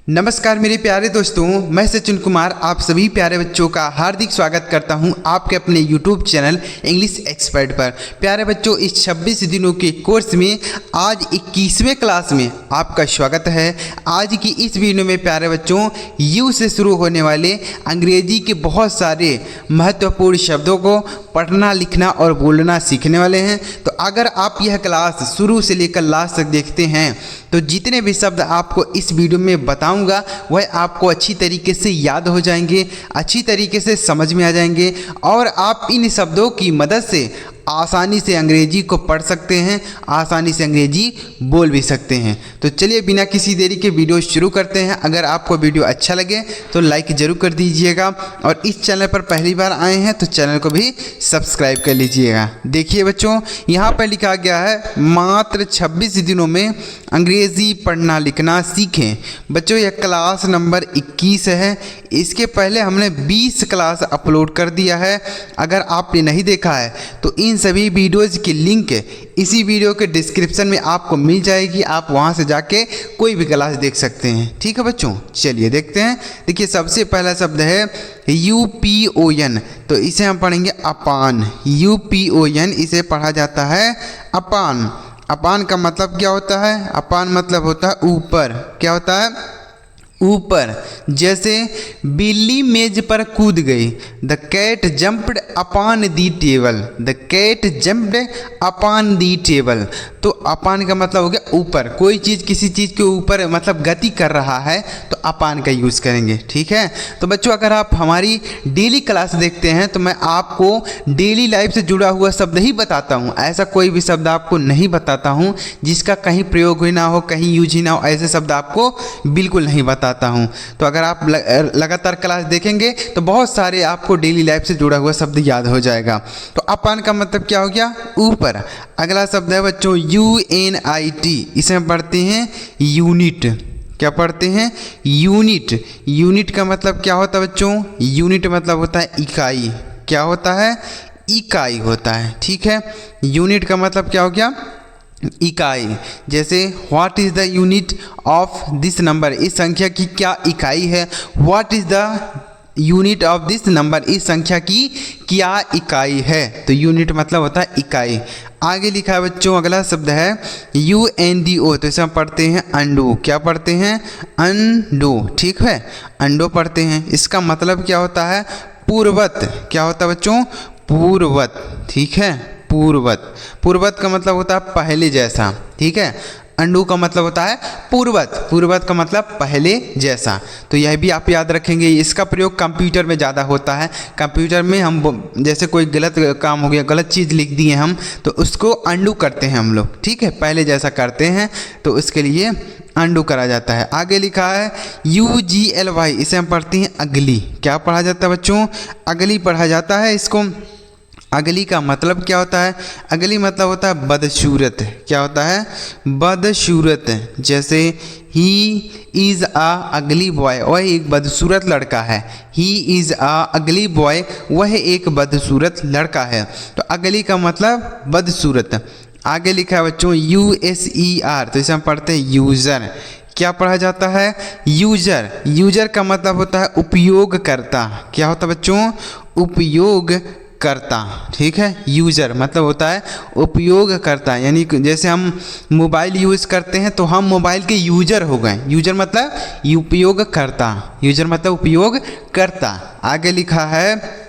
नमस्कार मेरे प्यारे दोस्तों, मैं सचिन कुमार आप सभी प्यारे बच्चों का हार्दिक स्वागत करता हूं आपके अपने YouTube चैनल इंग्लिश एक्सपर्ट पर। प्यारे बच्चों, इस 26 दिनों के कोर्स में आज 21वें क्लास में आपका स्वागत है। आज की इस वीडियो में प्यारे बच्चों यू से शुरू होने वाले अंग्रेजी के बहुत सारे महत्वपूर्ण शब्दों को पढ़ना, लिखना और बोलना सीखने वाले हैं। तो अगर आप यह क्लास शुरू से लेकर लास्ट तक देखते हैं तो जितने भी शब्द आपको इस वीडियो में बताऊंगा वह आपको अच्छी तरीके से याद हो जाएंगे, अच्छी तरीके से समझ में आ जाएंगे और आप इन शब्दों की मदद से आसानी से अंग्रेजी को पढ़ सकते हैं, आसानी से अंग्रेजी बोल भी सकते हैं। तो चलिए बिना किसी देरी के वीडियो शुरू करते हैं। अगर आपको वीडियो अच्छा लगे तो लाइक ज़रूर कर दीजिएगा और इस चैनल पर पहली बार आए हैं तो चैनल को भी सब्सक्राइब कर लीजिएगा। देखिए बच्चों, यहाँ पर लिखा गया है मात्र 26 दिनों में अंग्रेज़ी पढ़ना लिखना सीखें। बच्चों यह क्लास नंबर 21 है। इसके पहले हमने 20 क्लास अपलोड कर दिया है। अगर आपने नहीं देखा है तो इन सभी वीडियोज़ की लिंक इसी वीडियो के डिस्क्रिप्शन में आपको मिल जाएगी। आप वहां से जाके कोई भी क्लास देख सकते हैं। ठीक है बच्चों, चलिए देखते हैं। देखिए सबसे पहला शब्द है UPON, तो इसे हम पढ़ेंगे अपान। UPON इसे पढ़ा जाता है अपान। अपान का मतलब क्या होता है? अपान मतलब होता है ऊपर। क्या होता है? ऊपर। जैसे बिल्ली मेज पर कूद गई, the cat jumped upon the table. The cat jumped upon the table. तो अपान का मतलब हो गया ऊपर। कोई चीज़ किसी चीज़ के ऊपर मतलब गति कर रहा है तो अपान का यूज़ करेंगे। ठीक है। तो बच्चों अगर आप हमारी डेली क्लास देखते हैं तो मैं आपको डेली लाइफ से जुड़ा हुआ शब्द ही बताता हूँ। ऐसा कोई भी शब्द आपको नहीं बताता हूँ जिसका कहीं प्रयोग ही ना हो, कहीं यूज ही ना हो। ऐसे शब्द आपको बिल्कुल नहीं बताता हूँ। तो अगर आप लगातार क्लास देखेंगे तो बहुत सारे आपको डेली लाइफ से जुड़ा हुआ शब्द याद हो जाएगा। तो अपान का मतलब क्या हो गया? ऊपर। अगला शब्द है बच्चों UNIT, इसे हम पढ़ते हैं यूनिट। क्या पढ़ते हैं? यूनिट। यूनिट का मतलब क्या होता है बच्चों? यूनिट मतलब होता है इकाई। क्या होता है? इकाई होता है। ठीक है। यूनिट का मतलब क्या हो गया? इकाई। जैसे what is the unit of this number, इस संख्या की क्या इकाई है? What is the unit of this number, इस संख्या की क्या इकाई है? तो यूनिट मतलब होता है इकाई। आगे लिखा है बच्चों, अगला शब्द है UNDO, तो इसे हम पढ़ते हैं अंडो। क्या पढ़ते हैं? अंडो। ठीक है, अंडो पढ़ते हैं। इसका मतलब क्या होता है? पूर्वत। क्या होता है बच्चों? पूर्वत। ठीक है, पूर्वत। पूर्वत का मतलब होता है पहले जैसा। ठीक है। अंडू का मतलब होता है पूर्वत। पूर्वत का मतलब पहले जैसा। तो यह भी आप याद रखेंगे। इसका प्रयोग कंप्यूटर में ज़्यादा होता है। कंप्यूटर में हम जैसे कोई गलत काम हो गया, गलत चीज़ लिख दिए हम, तो उसको अंडू करते हैं हम लोग। ठीक है, पहले जैसा करते हैं तो उसके लिए अंडू करा जाता है। आगे लिखा है UGLY, इसे हम पढ़ते हैं अगली। क्या पढ़ा जाता है बच्चों? अगली पढ़ा जाता है इसको। अगली का मतलब क्या होता है? अगली मतलब होता है बदसूरत। क्या होता है? बदसूरत। जैसे ही इज़ आ अगली बॉय, वह एक बदसूरत लड़का है। ही इज़ आ अगली बॉय, वह एक बदसूरत लड़का है। तो अगली का मतलब बदसूरत। आगे लिखा है बच्चों USER, तो इसे हम पढ़ते हैं यूज़र। क्या पढ़ा जाता है? यूजर। यूजर का मतलब होता है उपयोगकर्ता। क्या होता है बच्चों? उपयोग करता। ठीक है। यूज़र मतलब होता है उपयोग करता, यानी जैसे हम मोबाइल यूज़ करते हैं तो हम मोबाइल के यूज़र हो गए। यूज़र मतलब उपयोग करता। यूज़र मतलब उपयोग करता। आगे लिखा है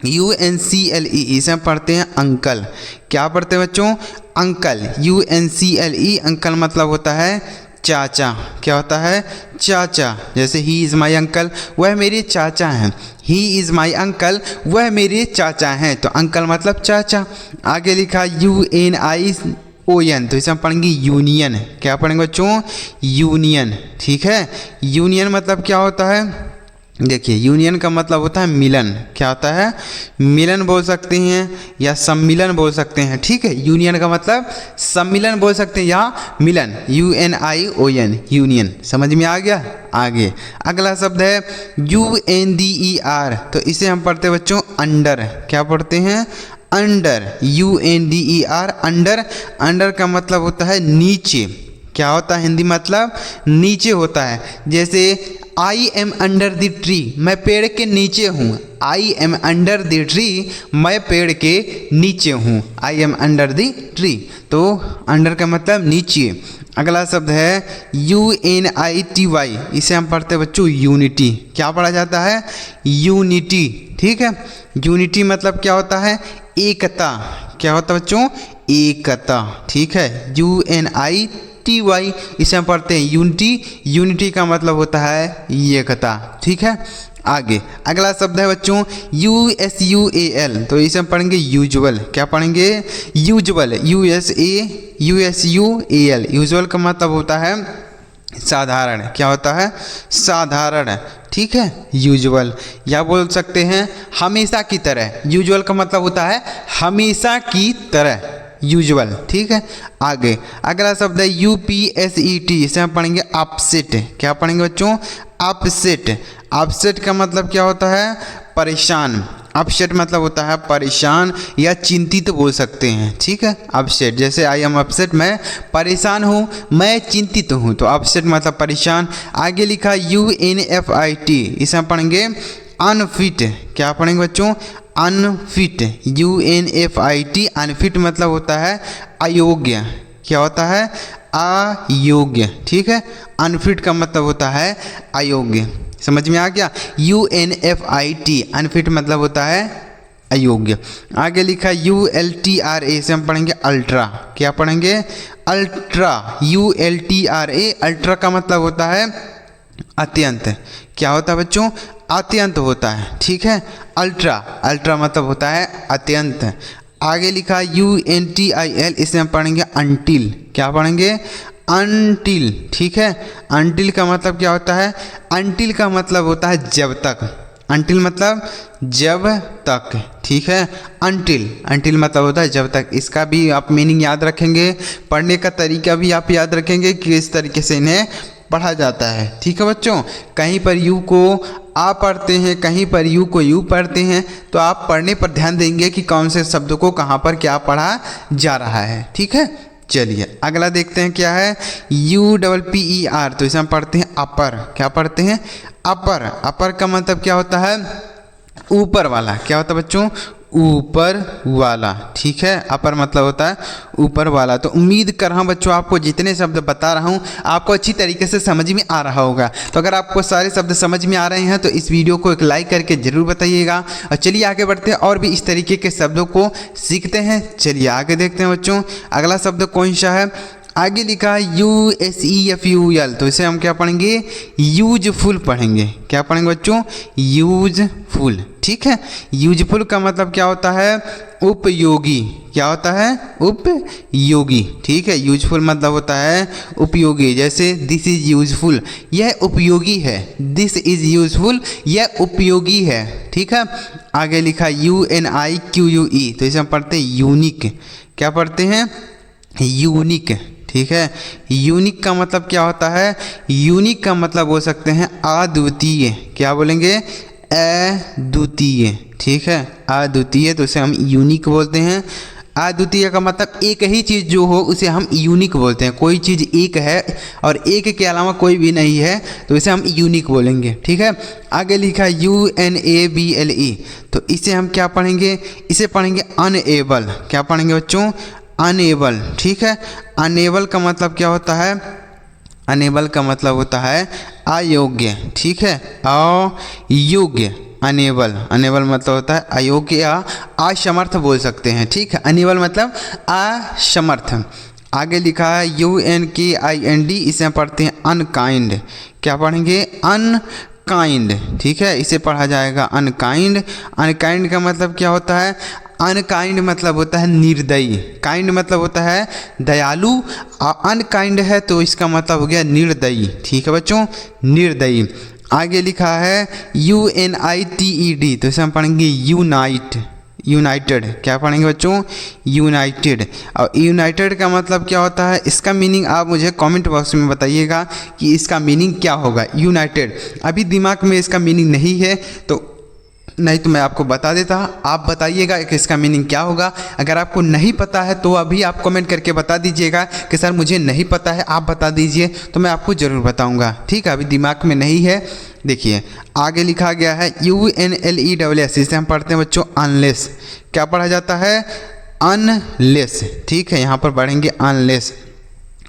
UNCLE, इसे हम पढ़ते हैं अंकल। क्या पढ़ते हैं बच्चों? अंकल। UNCLE, अंकल मतलब होता है चाचा। क्या होता है? चाचा। जैसे ही इज़ माई अंकल, वह मेरे चाचा हैं। ही इज़ माई अंकल, वह मेरे चाचा हैं। तो अंकल मतलब चाचा। आगे लिखा UNION, तो इसे हम पढ़ेंगे यूनियन। क्या पढ़ेंगे बच्चों? यूनियन। ठीक है। यूनियन मतलब क्या होता है? देखिए यूनियन का मतलब होता है मिलन। क्या होता है? मिलन बोल सकते हैं या सम्मिलन बोल सकते हैं। ठीक है। यूनियन का मतलब सम्मिलन बोल सकते हैं या मिलन। UNION, union. समझ में आ गया? आगे अगला शब्द है UNDER, तो इसे हम पढ़ते हैं बच्चों अंडर। क्या पढ़ते हैं? अंडर। UNDER, under. अंडर का मतलब होता है नीचे। क्या होता है हिंदी मतलब नीचे होता है। जैसे I am under the tree, मैं पेड़ के नीचे हूँ। I am under the tree, मैं पेड़ के नीचे हूँ। I am under the tree, तो अंडर का मतलब नीचे। अगला शब्द है UNITY, इसे हम पढ़ते हैं बच्चों यूनिटी। क्या पढ़ा जाता है? यूनिटी। ठीक है, यूनिटी मतलब क्या होता है? एकता। क्या होता है बच्चों? एकता। ठीक है, UNITY, इसे हम पढ़ते हैं यूनिटी। यूनिटी का मतलब होता है एकता। ठीक है, आगे अगला शब्द है बच्चों USUAL, तो इसे हम पढ़ेंगे यूजुअल। क्या पढ़ेंगे? Usual, USUAL। यूजुअल का मतलब होता है साधारण। क्या होता है? साधारण। ठीक है, यूजुअल। या बोल सकते हैं हमेशा की तरह। यूजुअल का मतलब होता है हमेशा की तरह, यूजुअल। ठीक है, आगे अगला शब्द है UPSET, इसे हम पढ़ेंगे अपसेट। क्या पढ़ेंगे बच्चों? अपसेट। अपसेट का मतलब क्या होता है? परेशान। अपसेट मतलब होता है परेशान या चिंतित बोल सकते हैं। ठीक है, अपसेट। जैसे आई एम अपसेट, मैं परेशान हूँ, मैं चिंतित हूँ, तो अपसेट मतलब परेशान। आगे लिखा UNFIT, इसे हम पढ़ेंगे अनफिट। क्या पढ़ेंगे बच्चों? अनफिट। UNFIT, अनफिट मतलब होता है अयोग्य। क्या होता है? अयोग्य। ठीक है, अनफिट का मतलब होता है अयोग्य। समझ में आ गया? UNFIT, अनफिट मतलब होता है अयोग्य। आगे लिखा ULTRA, से हम पढ़ेंगे अल्ट्रा। क्या पढ़ेंगे? अल्ट्रा। ULTRA, अल्ट्रा का मतलब होता है अत्यंत। क्या होता है बच्चों? अत्यंत होता है। ठीक है, अल्ट्रा। अल्ट्रा मतलब होता है अत्यंत। आगे लिखा UNTIL, इसे हम पढ़ेंगे अनटिल। क्या पढ़ेंगे? अनटिल। ठीक है, अनटिल का मतलब क्या होता है? अनटिल का मतलब होता है जब तक। अनटिल मतलब जब तक। ठीक है, अनटिल। अनटिल मतलब होता है जब तक। इसका भी आप मीनिंग याद रखेंगे, पढ़ने का तरीका भी आप याद रखेंगे कि इस तरीके से इन्हें पढ़ा जाता है। ठीक है बच्चों, कहीं पर यू को आ पढ़ते हैं, कहीं पर यू को यू पढ़ते हैं, तो आप पढ़ने पर ध्यान देंगे कि कौन से शब्द को कहाँ पर क्या पढ़ा जा रहा है। ठीक है, चलिए अगला देखते हैं क्या है UPPER, तो इसे हम पढ़ते हैं अपर। क्या पढ़ते हैं? अपर। अपर का मतलब क्या होता है? ऊपर वाला। क्या होता है बच्चों? ऊपर वाला। ठीक है, अपर मतलब होता है ऊपर वाला। तो उम्मीद कर रहा हूँ बच्चों आपको जितने शब्द बता रहा हूँ आपको अच्छी तरीके से समझ में आ रहा होगा। तो अगर आपको सारे शब्द समझ में आ रहे हैं तो इस वीडियो को एक लाइक करके ज़रूर बताइएगा। और चलिए आगे बढ़ते हैं और भी इस तरीके के शब्दों को सीखते हैं। चलिए आगे देखते हैं बच्चों, अगला शब्द कौन सा है? आगे लिखा है USEFUL, तो इसे हम क्या पढ़ेंगे? यूजफुल पढ़ेंगे। क्या पढ़ेंगे बच्चों? यूजफुल। ठीक है, यूजफुल का मतलब क्या होता है? उपयोगी। क्या होता है? उपयोगी। ठीक है, यूजफुल मतलब होता है उपयोगी। जैसे दिस इज यूजफुल, यह उपयोगी है। दिस इज यूजफुल, यह उपयोगी है। ठीक है, आगे लिखा UNIQUE, तो इसे हम पढ़ते हैं यूनिक। क्या पढ़ते हैं? यूनिक। ठीक है, यूनिक का मतलब क्या होता है? यूनिक का मतलब बोल सकते हैं अद्वितीय। क्या बोलेंगे? अद्वितीय। ठीक है, अद्वितीय, तो उसे हम यूनिक बोलते हैं। अद्वितीय का मतलब एक ही चीज़ जो हो उसे हम यूनिक बोलते हैं। कोई चीज़ एक है और एक के अलावा कोई भी नहीं है तो इसे हम यूनिक बोलेंगे। ठीक है, आगे लिखा UNABLE, तो इसे हम क्या पढ़ेंगे? इसे पढ़ेंगे अनएबल। क्या पढ़ेंगे बच्चों? अनेबल। ठीक है, अनेबल का मतलब क्या होता है? अनेबल का मतलब होता है अयोग्य। ठीक है, अयोग्य। अनेबल। अनेबल मतलब होता है अयोग्य या असमर्थ बोल सकते हैं। ठीक है, अनेबल मतलब असमर्थ। आगे लिखा है UNKIND, इसे हम पढ़ते हैं अनकाइंड। क्या पढ़ेंगे? अनकाइंड। ठीक है, इसे पढ़ा जाएगा अनकाइंड। अनकाइंड का मतलब क्या होता है? अनकाइंड मतलब होता है निर्दयी। काइंड मतलब होता है दयालु, अनकाइंड है तो इसका मतलब हो गया निर्दयी। ठीक है बच्चों, निर्दयी। आगे लिखा है UNITED, तो इसे हम पढ़ेंगे यूनाइटेड। क्या पढ़ेंगे बच्चों? यूनाइटेड। और यूनाइटेड का मतलब क्या होता है? इसका मीनिंग आप मुझे कमेंट बॉक्स में बताइएगा कि इसका मीनिंग क्या होगा। यूनाइटेड अभी दिमाग में इसका मीनिंग नहीं है तो नहीं तो मैं आपको बता देता। आप बताइएगा कि इसका मीनिंग क्या होगा। अगर आपको नहीं पता है तो अभी आप कमेंट करके बता दीजिएगा कि सर मुझे नहीं पता है, आप बता दीजिए तो मैं आपको ज़रूर बताऊंगा। ठीक है, अभी दिमाग में नहीं है। देखिए आगे लिखा गया है UNLESS, इसे हम पढ़ते हैं बच्चों अनलेस। क्या पढ़ा जाता है? अनलेस। ठीक है, यहाँ पर पढ़ेंगे अनलेस।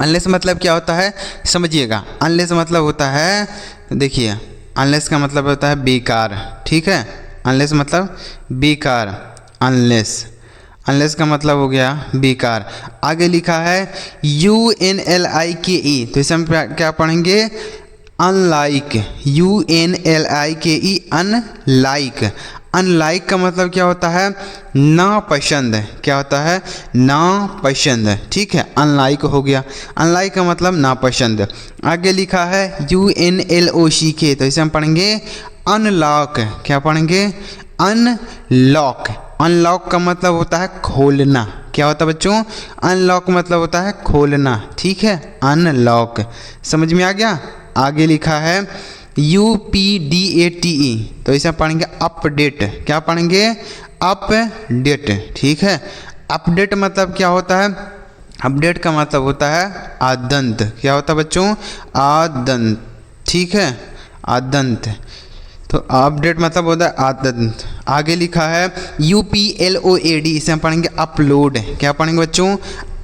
अनलेस मतलब क्या होता है समझिएगा। अनलेस मतलब होता है, देखिए अनलेस का मतलब होता है बेकार। ठीक है, अनलेस मतलब बेकार। अनलेस का मतलब हो गया बेकार। आगे लिखा है UNLIKE, तो इसे हम क्या पढ़ेंगे? अनलाइक। UNLIKE unlike. अनलाइक का मतलब क्या होता है? नापसंद। क्या होता है? नापसंद। ठीक है, अनलाइक हो गया। अनलाइक का मतलब नापसंद। आगे लिखा है UNLOCK, तो इसे हम पढ़ेंगे अनलॉक। क्या पढ़ेंगे? अनलॉक। अनलॉक का मतलब होता है खोलना। क्या होता है बच्चों? अनलॉक मतलब होता है खोलना। ठीक है, अनलॉक। समझ में आ गया? आगे लिखा है UPDATE, तो इसे पढ़ेंगे अपडेट। क्या पढ़ेंगे? अपडेट। ठीक है, अपडेट मतलब क्या होता है? अपडेट का मतलब होता है आदंत। क्या होता है बच्चों? आदंत। ठीक है, आदंत। तो अपडेट मतलब होता है आदंत। आगे लिखा है UPLOAD, इसे हम पढ़ेंगे अपलोड। क्या पढ़ेंगे बच्चों?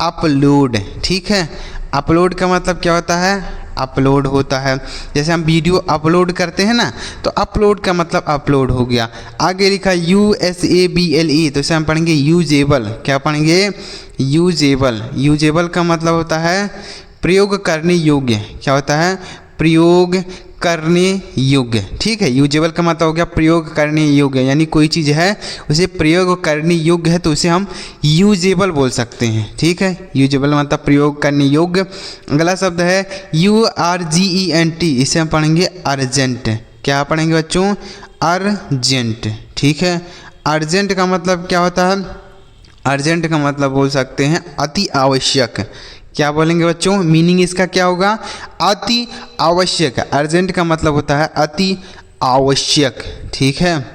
अपलोड। ठीक है, अपलोड का मतलब क्या होता है? अपलोड होता है। जैसे हम वीडियो अपलोड करते हैं ना, तो अपलोड का मतलब अपलोड हो गया। आगे लिखा USABLE, तो इसे हम पढ़ेंगे यूजेबल। क्या पढ़ेंगे? यूजेबल। यूजेबल का मतलब होता है प्रयोग करने योग्य। क्या होता है? प्रयोग करने योग्य। ठीक है, यूजेबल का मतलब हो गया प्रयोग करने योग्य, यानी कोई चीज़ है उसे प्रयोग करने योग्य है तो उसे हम यूजेबल बोल सकते हैं। ठीक है, यूजेबल मतलब प्रयोग करने योग्य। अगला शब्द है URGENT, इसे हम पढ़ेंगे अर्जेंट। क्या पढ़ेंगे बच्चों? अर्जेंट। ठीक है, अर्जेंट का मतलब क्या होता है? अर्जेंट का मतलब बोल सकते हैं अति आवश्यक। क्या बोलेंगे बच्चों? मीनिंग इसका क्या होगा? अति आवश्यक। अर्जेंट का मतलब होता है अति आवश्यक। ठीक है,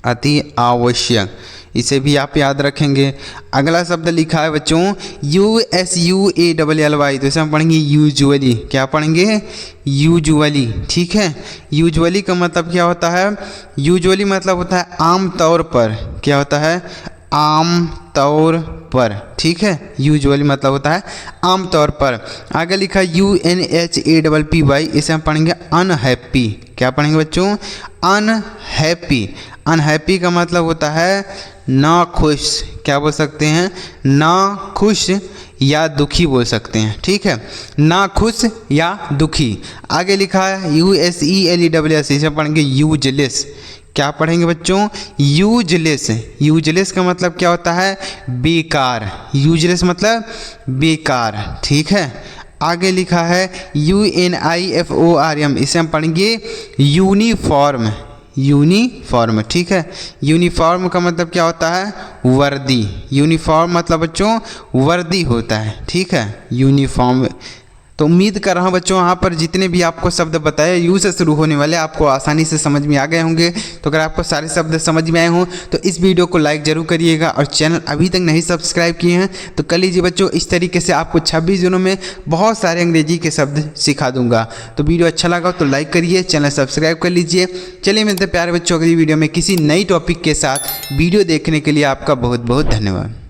अति आवश्यक, इसे भी आप याद रखेंगे। अगला शब्द लिखा है बच्चों USUALLY, तो इसे हम पढ़ेंगे यूजुअली। क्या पढ़ेंगे? यूजुअली। ठीक है, यूजुअली का मतलब क्या होता है? यूजुअली मतलब होता है आम तौर पर। क्या होता है? आम तौर पर। ठीक है, यूजुअली मतलब होता है आम तौर पर। आगे लिखा UNHAPPY, इसे हम पढ़ेंगे अनहैप्पी। क्या पढ़ेंगे बच्चों? अनहैप्पी। अनहैप्पी का मतलब होता है ना खुश। क्या बोल सकते हैं? ना खुश या दुखी बोल सकते हैं। ठीक है, ना खुश या दुखी। आगे लिखा है USELESS, इसे पढ़ेंगे यूजलेस। क्या पढ़ेंगे बच्चों? यूजलेस। यूजलेस का मतलब क्या होता है? बेकार। यूजलेस मतलब बेकार। ठीक है, आगे लिखा है UNIFORM, इसे हम पढ़ेंगे यूनिफॉर्म। यूनिफॉर्म। ठीक है, यूनिफॉर्म का मतलब क्या होता है? वर्दी। यूनिफॉर्म मतलब बच्चों वर्दी होता है। ठीक है, यूनिफॉर्म। तो उम्मीद कर रहा हूँ बच्चों यहाँ पर जितने भी आपको शब्द बताए यू से शुरू होने वाले आपको आसानी से समझ में आ गए होंगे। तो अगर आपको सारे शब्द समझ में आए हों तो इस वीडियो को लाइक जरूर करिएगा, और चैनल अभी तक नहीं सब्सक्राइब किए हैं तो कर लीजिए बच्चों। इस तरीके से आपको 26 दिनों में बहुत सारे अंग्रेजी के शब्द सिखा दूंगा। तो वीडियो अच्छा लगा तो लाइक करिए, चैनल सब्सक्राइब कर लीजिए। चलिए मिलते हैं प्यारे बच्चों अगली वीडियो में किसी नई टॉपिक के साथ। वीडियो देखने के लिए आपका बहुत बहुत धन्यवाद।